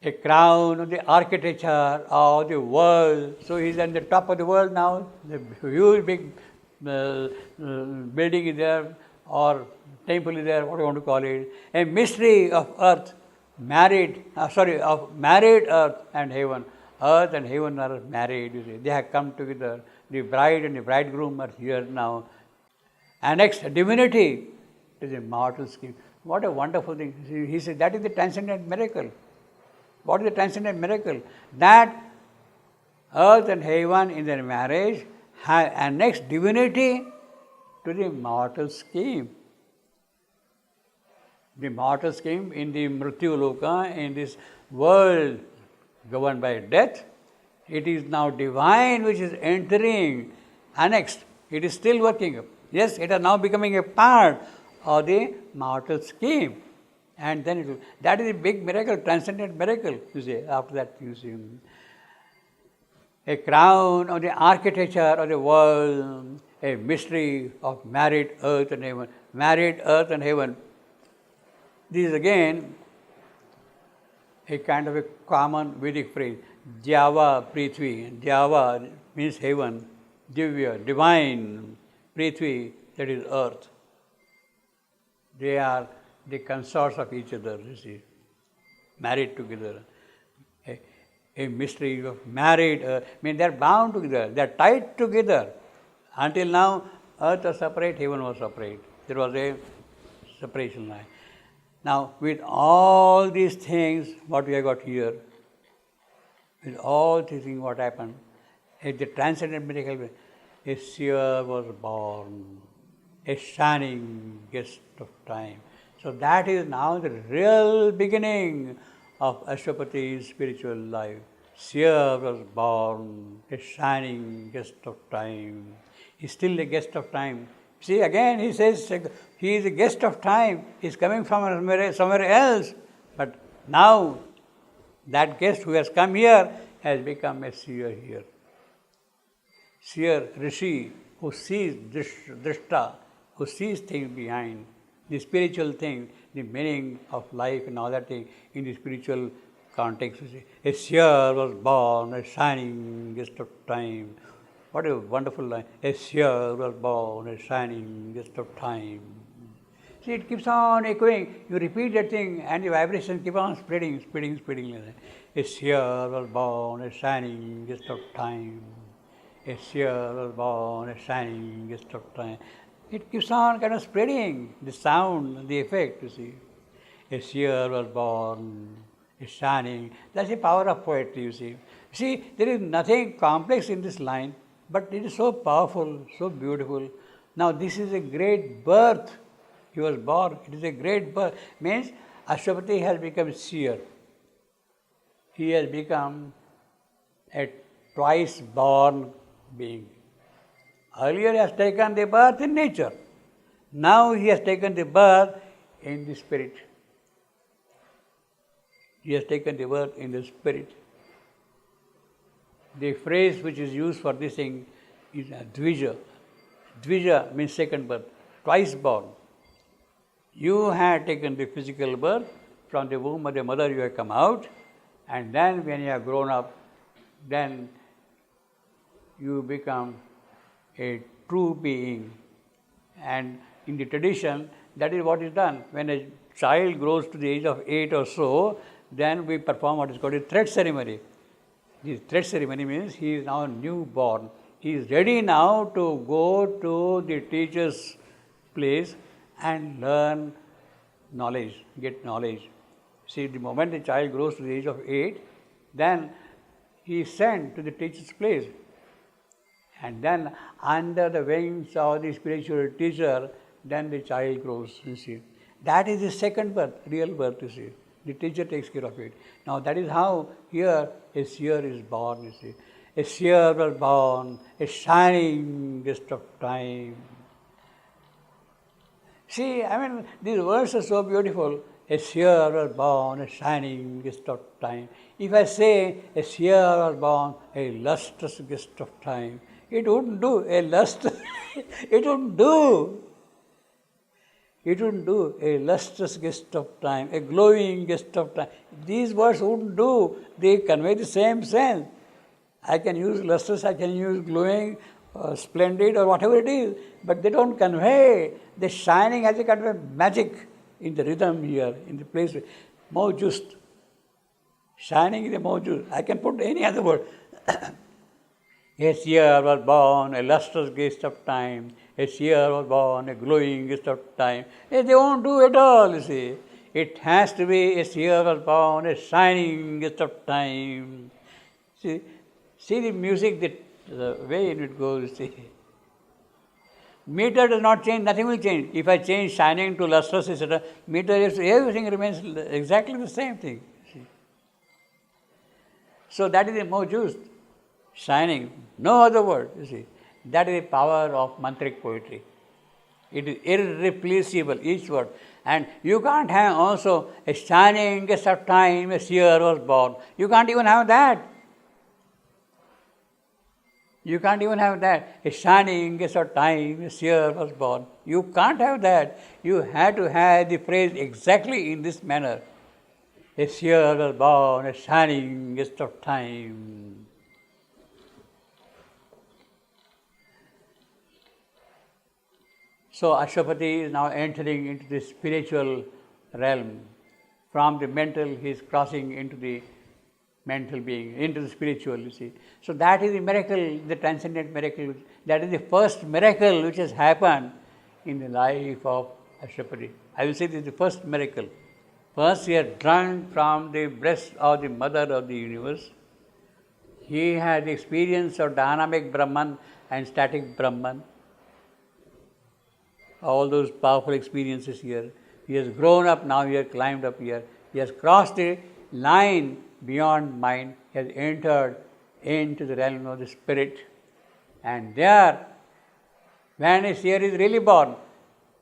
a crown of the architecture of the world. So he's on the top of the world now. The huge big building is there, or temple is there, what do you want to call it. A mystery of earth, married earth and heaven. Earth and heaven are married, you see. They have come together. The bride and the bridegroom are here now. Annexed divinity to the mortal scheme. What a wonderful thing. He said that is the transcendent miracle. What is the transcendent miracle? That earth and heaven in their marriage have annexed divinity to the mortal scheme. The mortal scheme in the Mrityu Loka, in this world governed by death, it is now divine which is entering, annexed. It is still working. Yes, it is now becoming a part of the mortal scheme. And then it will, that is a big miracle, transcendent miracle, you see. After that, you see. A crown of the architecture of the world, a mystery of married earth and heaven. Married earth and heaven. This is again a kind of a common Vedic phrase. Java Prithvi. Java means heaven. Divya, divine. Prithvi, that is earth. They are the consorts of each other, you see. Married together. A mystery of married earth. I mean, they are bound together. They are tied together. Until now, earth was separate, heaven was separate. There was a separation line. Now, with all these things, what we have got here, with all these things, what happened? At the transcendent miracle, a seer was born, a shining guest of time. So that is now the real beginning of Ashwapati's spiritual life. Seer was born, a shining guest of time. He is still a guest of time. See, again he says he is a guest of time. He is coming from somewhere else. But now that guest who has come here has become a seer here. Seer, Rishi, who sees Drishta, who sees things behind, the spiritual thing, the meaning of life and all that thing in the spiritual context. A seer was born, a shining guest of time. What a wonderful line. A seer was born, a shining guest of time. See, it keeps on echoing. You repeat that thing and the vibration keep on spreading. A seer was born, a shining guest of time. A seer was born, a shining guest of time. It keeps on kind of spreading, the sound, the effect, you see. A seer was born, a shining. That's the power of poetry, you see. See, there is nothing complex in this line, but it is so powerful, so beautiful. Now, this is a great birth. He was born. It is a great birth. Means Ashwapati has become seer. He has become a twice born being. Earlier he has taken the birth in nature. Now he has taken the birth in the spirit. He has taken the birth in the spirit. The phrase which is used for this thing is Dvija. Dvija means second birth, twice born. You had taken the physical birth, from the womb of the mother you have come out, and then when you have grown up, then you become a true being. And in the tradition, that is what is done. When a child grows to the age of 8 or so, then we perform what is called a thread ceremony. This thread ceremony means he is now newborn. He is ready now to go to the teacher's place and learn knowledge, get knowledge. See, the moment the child grows to the age of 8, then he is sent to the teacher's place. And then under the wings of the spiritual teacher, then the child grows, you see. That is the second birth, real birth, you see. The teacher takes care of it. Now that is how here a seer is born, you see. A seer was born, a shining guest of time. See, I mean, these words are so beautiful. A seer was born, a shining guest of time. If I say a seer was born, a lustrous guest of time, it wouldn't do. A lust, it wouldn't do. It wouldn't do. A lustrous guest of time, a glowing guest of time. These words wouldn't do. They convey the same sense. I can use lustrous, I can use glowing, splendid, or whatever it is, but they don't convey. The shining has a kind of magic in the rhythm here, in the place. More just. Shining is a more just. I can put any other word. A seer was born, a lustrous guest of time. A seer was born, a glowing guest of time. They won't do it all, you see. It has to be a seer was born, a shining guest of time. See the music, the way it goes, you see. Meter does not change, nothing will change. If I change shining to lustrous, etc., meter, everything remains exactly the same thing. See. So that is the more just. Shining, no other word, you see. That is the power of mantric poetry. It is irreplaceable, each word. And you can't have also a shining guest of time, a seer was born. You can't even have that. You can't even have that. A shining guest of time, a seer was born. You can't have that. You have to have the phrase exactly in this manner. A seer was born, a shining guest of time. So Ashwapati is now entering into the spiritual realm. From the mental, he is crossing into the mental being, into the spiritual, you see. So that is the miracle, the transcendent miracle. That is the first miracle which has happened in the life of Ashwapati. I will say this is the first miracle. First, he had drunk from the breast of the mother of the universe. He had the experience of dynamic Brahman and static Brahman. All those powerful experiences here. He has grown up, now he has climbed up here. He has crossed the line beyond mind. He has entered into the realm of the spirit. And there, when a seer is really born,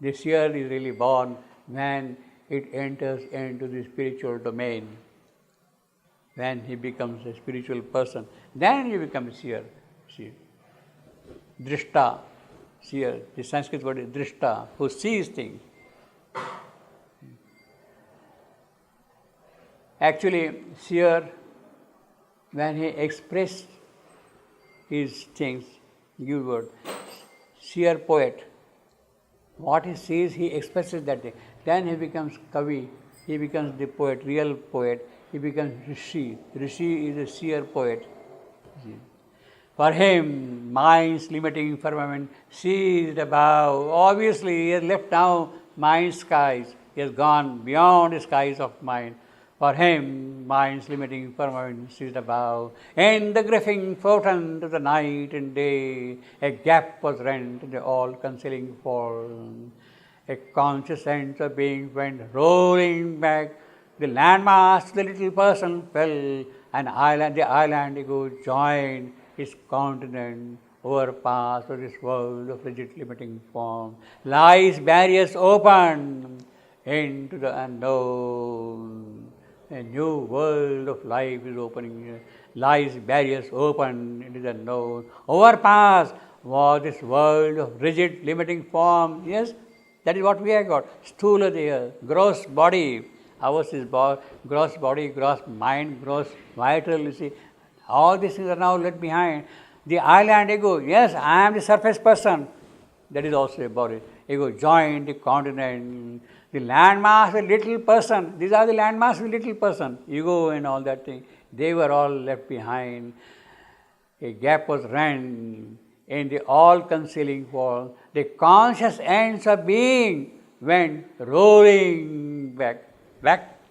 the seer is really born when it enters into the spiritual domain. When he becomes a spiritual person, then he becomes a seer. See, Drishta. Seer, the Sanskrit word is drishta, who sees things. Actually, seer, when he expresses his things, give word, seer poet, what he sees, he expresses that thing. Then he becomes kavi, he becomes the poet, real poet, he becomes rishi. Rishi is a seer poet. For him, mind's limiting firmament seized above. Obviously, he has left now mind's skies. He has gone beyond the skies of mind. For him, mind's limiting firmament seized above. In the griffing photon to the night and day, a gap was rent in the all-concealing form. A conscious sense of being went rolling back. The landmass, the little person fell, and the island ego joined his continent, overpass of this world of rigid limiting form. Lies barriers open into the unknown. A new world of life is opening here. Lies barriers open into the unknown. Overpass was this world of rigid limiting form. Yes, that is what we have got. Sthula there, gross body. Ours is gross body, gross mind, gross vital, you see. All these things are now left behind. The island ego, yes, I am the surface person. That is also a body. Ego joined the continent. The landmass, the little person. These are the landmass, the little person. Ego and all that thing. They were all left behind. A gap was rent in the all-concealing wall. The conscious ends of being went rolling back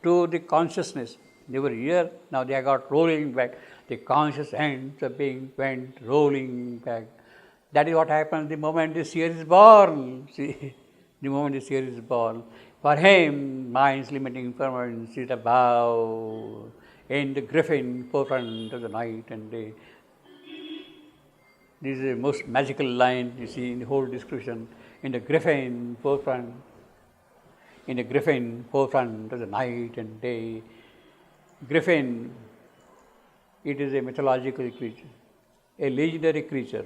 to the consciousness. They were here, now they got rolling back. The conscious ends of being went rolling back. That is what happens the moment the seer is born. See, the moment the seer is born. For him, mind's limiting firmament is above, in the griffin forefront of the night and day. This is the most magical line you see in the whole description. In the griffin forefront of the night and day. Griffin, it is a mythological creature, a legendary creature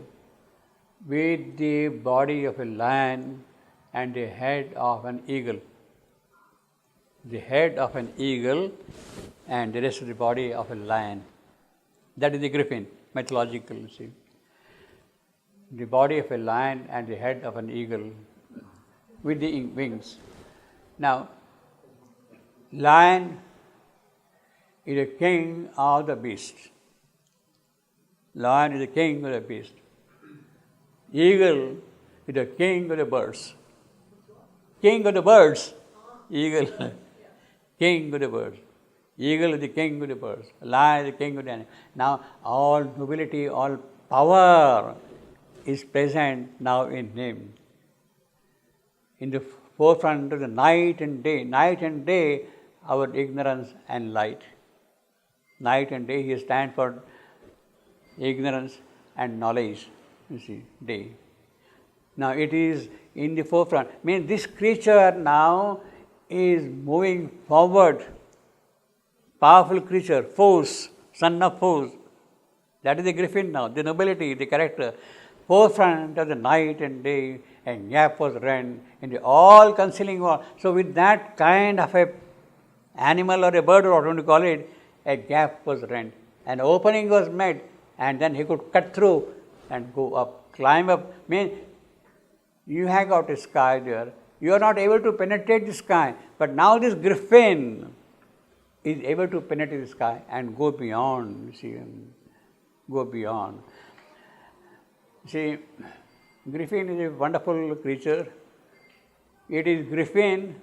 with the body of a lion and the head of an eagle. The head of an eagle and the rest of the body of a lion. That is the griffin, mythological, you see. The body of a lion and the head of an eagle with the wings. Now, lion is a king of the beasts. Lion is the king of the beast. Eagle is the king of the birds. King of the birds. Eagle. King of the birds. Eagle is the king of the birds. Lion is the king of the animals. Now, all nobility, all power is present now in him. In the forefront of the night and day, our ignorance and light. Night and day, he stands for ignorance and knowledge, you see, day. Now, it is in the forefront. Means this creature now is moving forward. Powerful creature, force, son of force. That is the griffin now, the nobility, the character. Forefront of the night and day, a gap was rent in the all-concealing wall. So, with that kind of a animal or a bird, or what you want to call it, a gap was rent. An opening was made, and then he could cut through and go up, climb up. Means you have got a sky there. You are not able to penetrate the sky, but now this griffin is able to penetrate the sky and go beyond, you see, go beyond. See, griffin is a wonderful creature. It is griffin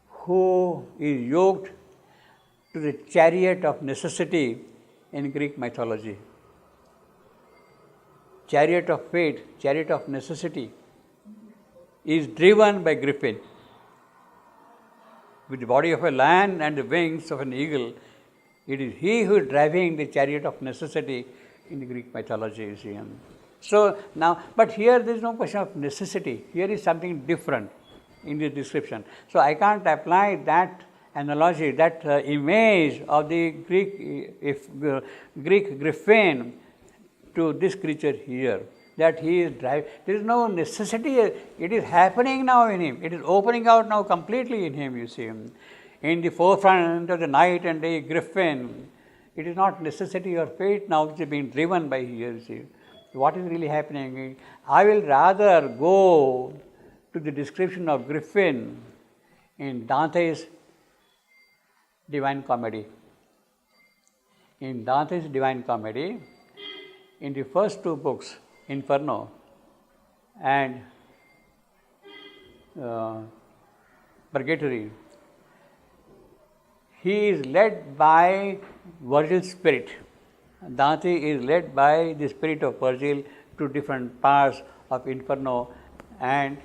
who is yoked to the chariot of necessity in Greek mythology. Chariot of fate, chariot of necessity is driven by griffin. With the body of a lion and the wings of an eagle, it is he who is driving the chariot of necessity in the Greek mythology, you see. So now, but here there is no question of necessity. Here is something different in the description. So I can't apply that analogy, that image of the Greek griffin to this creature here. That he is driving. There is no necessity. It is happening now in him. It is opening out now completely in him, you see. In the forefront of the night and day griffin, it is not necessity or fate now which is being driven by here, you see. What is really happening? I will rather go to the description of griffin in Dante's Divine Comedy. In Dante's Divine Comedy, in the first two books, Inferno and Purgatory, he is led by Virgil's spirit. Dante is led by the spirit of Virgil to different parts of Inferno and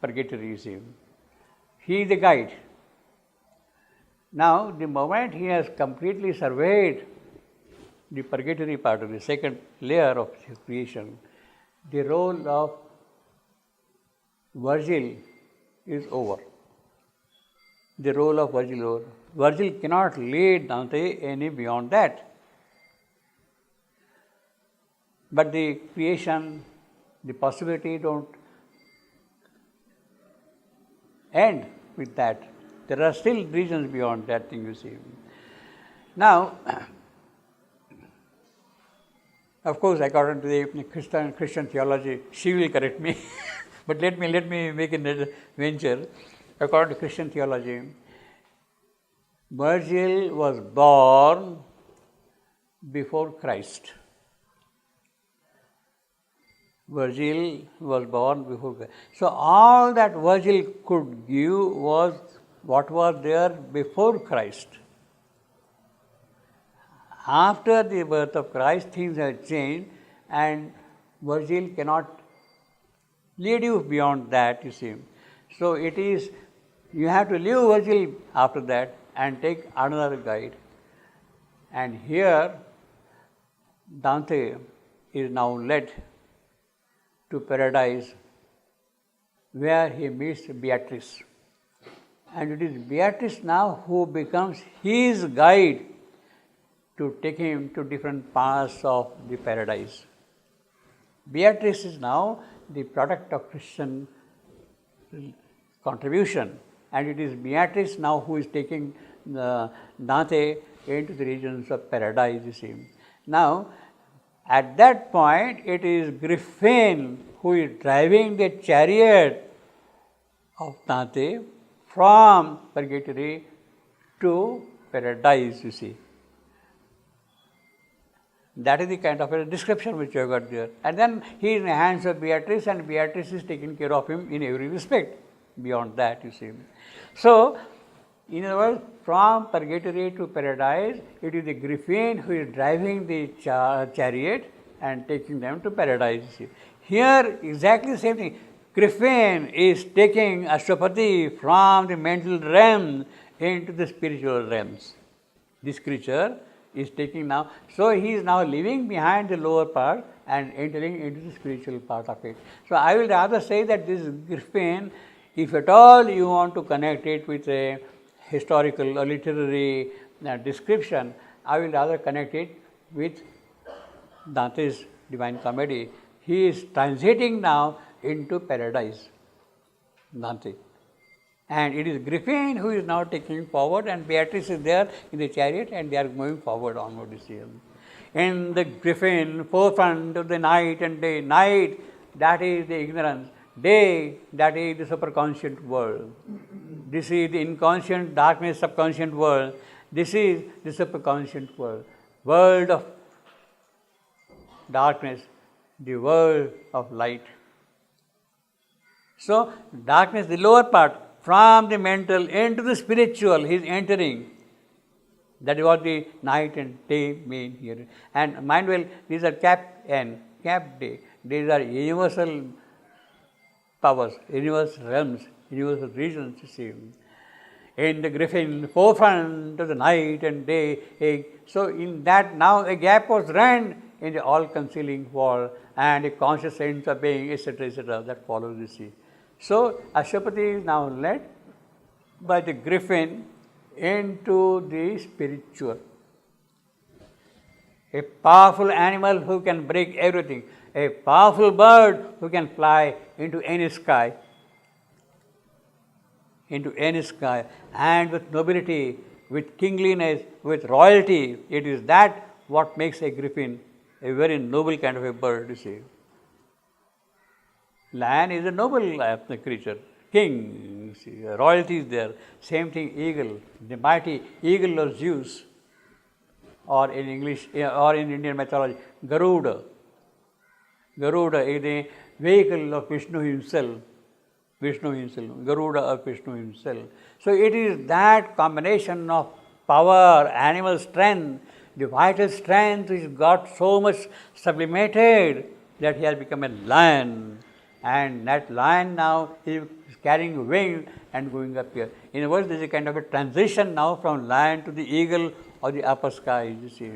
Purgatory, you see. He is the guide. Now, the moment he has completely surveyed the purgatory part of the second layer of creation, the role of Virgil is over. The role of Virgil is over. Virgil cannot lead Dante any beyond that. But the creation, the possibility don't end with that. There are still reasons beyond that thing, you see. Now, of course, according to the Christian theology, she will correct me, but let me make a venture. According to Christian theology, Virgil was born before Christ. Virgil was born before Christ. So all that Virgil could give was what was there before Christ. After the birth of Christ, things have changed, and Virgil cannot lead you beyond that, you see. So it is, you have to leave Virgil after that and take another guide. And here, Dante is now led to paradise, where he meets Beatrice. And it is Beatrice now who becomes his guide to take him to different paths of the paradise. Beatrice is now the product of Christian contribution, and it is Beatrice now who is taking Dante into the regions of paradise, you see. Now, at that point, it is Griffin who is driving the chariot of Dante from purgatory to paradise, you see. That is the kind of a description which you have got there. And then he is in the hands of Beatrice, and Beatrice is taking care of him in every respect. Beyond that, you see. So, in other words, from purgatory to paradise, it is the Griffin who is driving the chariot and taking them to paradise. You see. Here, exactly the same thing. Griffin is taking Ashwapati from the mental realm into the spiritual realms. This creature is taking now, so he is now leaving behind the lower part and entering into the spiritual part of it. So I will rather say that this Griffin, if at all you want to connect it with a historical or literary description, I will rather connect it with Dante's Divine Comedy. He is transiting now into paradise, Dante. And it is Griffin who is now taking forward, and Beatrice is there in the chariot, and they are moving forward onward, you see. In the Griffin, forefront of the night and day. Night, that is the ignorance. Day, that is the superconscious world. This is the inconscient, darkness, subconscious world. This is the superconscious world. World of darkness, the world of light. So, darkness, the lower part, from the mental into the spiritual, he is entering. That is what the night and day mean here. And mind well, these are cap N, cap day. These are universal powers, universal realms, universal regions, you see. In the Griffin, forefront of the night and day. So, in that now a gap was run in the all-concealing wall, and a conscious sense of being, etc., that follows, you see. So, Ashwapati is now led by the Griffin into the spiritual. A powerful animal who can break everything. A powerful bird who can fly into any sky. Into any sky. And with nobility, with kingliness, with royalty. It is that what makes a Griffin a very noble kind of a bird, you see. Lion is a noble creature, king, see, royalty is there. Same thing, eagle, the mighty eagle of Zeus, or in English, or in Indian mythology, Garuda. Garuda is the vehicle of Vishnu himself, Garuda of Vishnu himself. So it is that combination of power, animal strength, the vital strength which got so much sublimated that he has become a lion. And that lion now is carrying wings and going up here. In other words, there is a kind of a transition now from lion to the eagle or the upper sky, you see.